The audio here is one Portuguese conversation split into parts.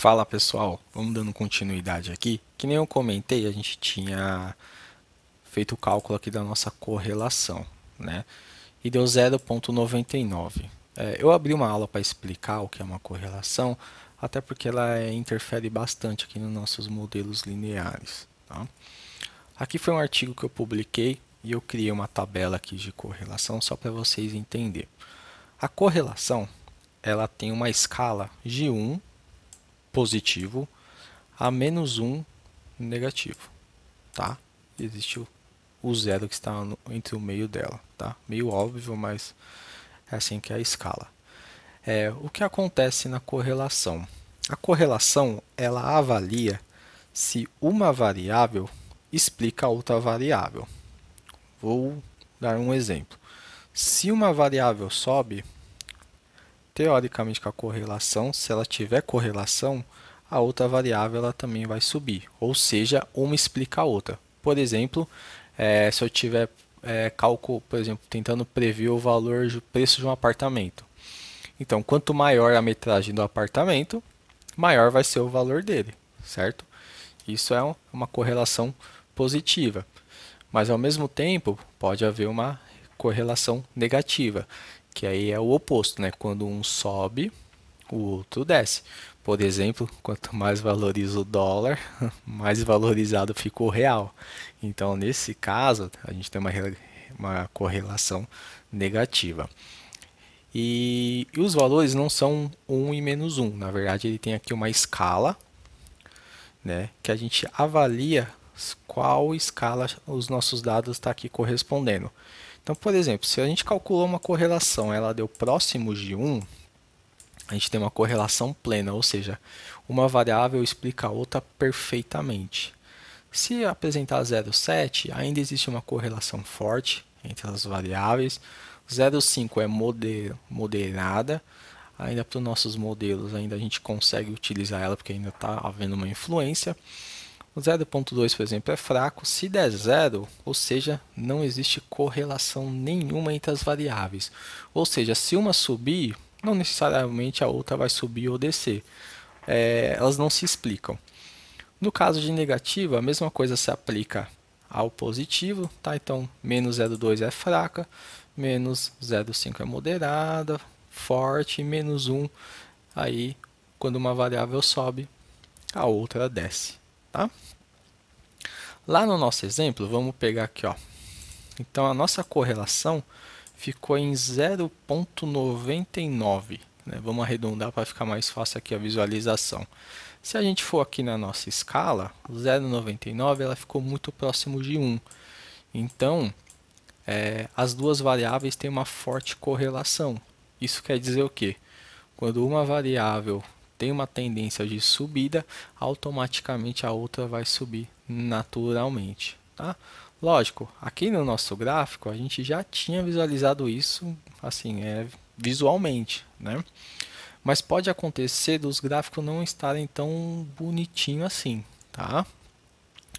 Fala pessoal, vamos dando continuidade aqui. Que nem eu comentei, a gente tinha feito o cálculo aqui da nossa correlação, né? E deu 0,99. Eu abri uma aula para explicar o que é uma correlação, até porque ela interfere bastante aqui nos nossos modelos lineares. Tá? Aqui foi um artigo que eu publiquei e eu criei uma tabela aqui de correlação só para vocês entenderem. A correlação ela tem uma escala de 1 positivo a -1 negativo, tá? Existe o zero que está entre o meio dela, tá? Meio óbvio, mas é assim que é a escala. O que acontece na correlação? A correlação ela avalia se uma variável explica a outra variável. Vou dar um exemplo. Se uma variável sobe, teoricamente com a correlação, se ela tiver correlação, a outra variável ela também vai subir. Ou seja, uma explica a outra. Por exemplo, se eu tiver cálculo, por exemplo, tentando prever o valor do preço de um apartamento. Então, quanto maior a metragem do apartamento, maior vai ser o valor dele, certo? Isso é uma correlação positiva. Mas ao mesmo tempo, pode haver uma correlação negativa, que aí é o oposto, né? Quando um sobe, o outro desce. Por exemplo, quanto mais valoriza o dólar, mais valorizado fica o real. Então, nesse caso, a gente tem uma correlação negativa. E os valores não são 1 e -1. Na verdade, ele tem aqui uma escala, né, que a gente avalia qual escala os nossos dados está aqui correspondendo. Então, por exemplo, se a gente calculou uma correlação, ela deu próximo de 1, a gente tem uma correlação plena, ou seja, uma variável explica a outra perfeitamente. Se apresentar 0,7, ainda existe uma correlação forte entre as variáveis. 0,5 é moderada, ainda para os nossos modelos ainda a gente consegue utilizar ela porque ainda está havendo uma influência. O 0,2, por exemplo, é fraco. Se der zero, ou seja, não existe correlação nenhuma entre as variáveis. Ou seja, se uma subir, não necessariamente a outra vai subir ou descer. Elas não se explicam. No caso de negativa, a mesma coisa se aplica ao positivo, tá? Então, menos 0,2 é fraca, menos 0,5 é moderada, forte, e menos 1, aí, quando uma variável sobe, a outra desce, tá? Lá no nosso exemplo, vamos pegar aqui, ó. Então, a nossa correlação ficou em 0,99, né? Vamos arredondar para ficar mais fácil aqui a visualização. Se a gente for aqui na nossa escala, 0,99 ela ficou muito próximo de 1. Então, as duas variáveis têm uma forte correlação. Isso quer dizer o quê? Quando uma variável tem uma tendência de subida, automaticamente a outra vai subir naturalmente. Tá? Lógico, aqui no nosso gráfico a gente já tinha visualizado isso assim, visualmente, né? Mas pode acontecer dos gráficos não estarem tão bonitinho assim, tá?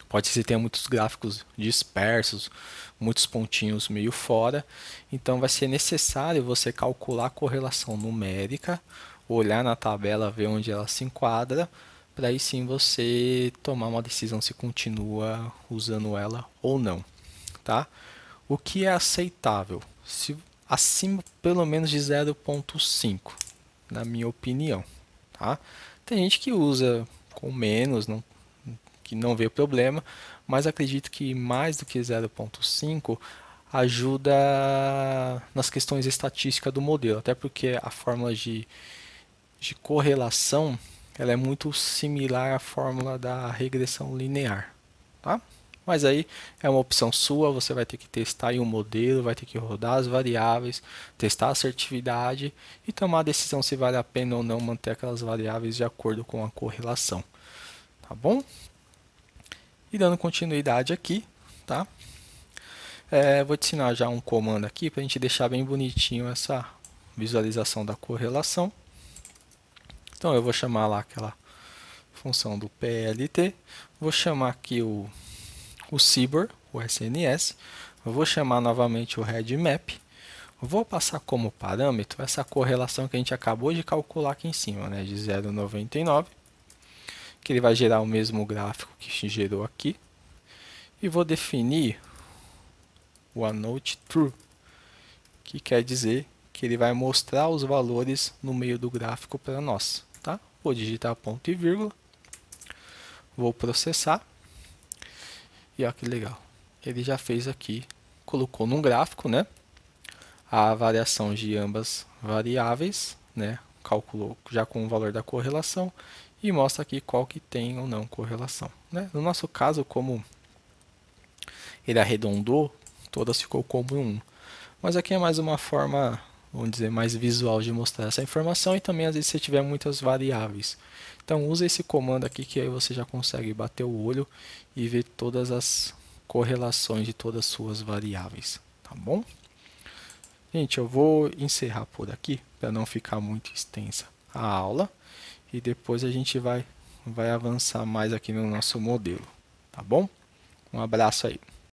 Pode ser que tenha muitos gráficos dispersos, muitos pontinhos meio fora. Então vai ser necessário você calcular a correlação numérica, olhar na tabela, ver onde ela se enquadra, para aí sim você tomar uma decisão se continua usando ela ou não, tá? O que é aceitável? Se acima pelo menos de 0,5, na minha opinião, tá? Tem gente que usa com menos, que não vê problema, mas acredito que mais do que 0,5 ajuda nas questões estatísticas do modelo, até porque a fórmula de correlação ela é muito similar à fórmula da regressão linear, tá? Mas aí é uma opção sua, você vai ter que testar em um modelo, vai ter que rodar as variáveis, testar a assertividade e tomar a decisão se vale a pena ou não manter aquelas variáveis de acordo com a correlação, tá bom? E dando continuidade aqui, tá? Vou te ensinar já um comando aqui para a gente deixar bem bonitinho essa visualização da correlação. Então eu vou chamar lá aquela função do PLT, vou chamar aqui o CIBOR, o SNS, eu vou chamar novamente o RedMap, vou passar como parâmetro essa correlação que a gente acabou de calcular aqui em cima, né, de 0,99, que ele vai gerar o mesmo gráfico que gerou aqui. E vou definir o anote true, que quer dizer que ele vai mostrar os valores no meio do gráfico para nós. Tá? Vou digitar ponto e vírgula, vou processar, e olha que legal, ele já fez aqui, colocou num gráfico, né, a variação de ambas variáveis, né, calculou já com o valor da correlação, e mostra aqui qual que tem ou não correlação. Né? No nosso caso, como ele arredondou, todas ficou como 1. Mas aqui é mais uma forma, vamos dizer, mais visual de mostrar essa informação, e também às vezes se tiver muitas variáveis. Então use esse comando aqui que aí você já consegue bater o olho e ver todas as correlações de todas as suas variáveis, tá bom? Gente, eu vou encerrar por aqui para não ficar muito extensa a aula, e depois a gente vai avançar mais aqui no nosso modelo, tá bom? Um abraço aí.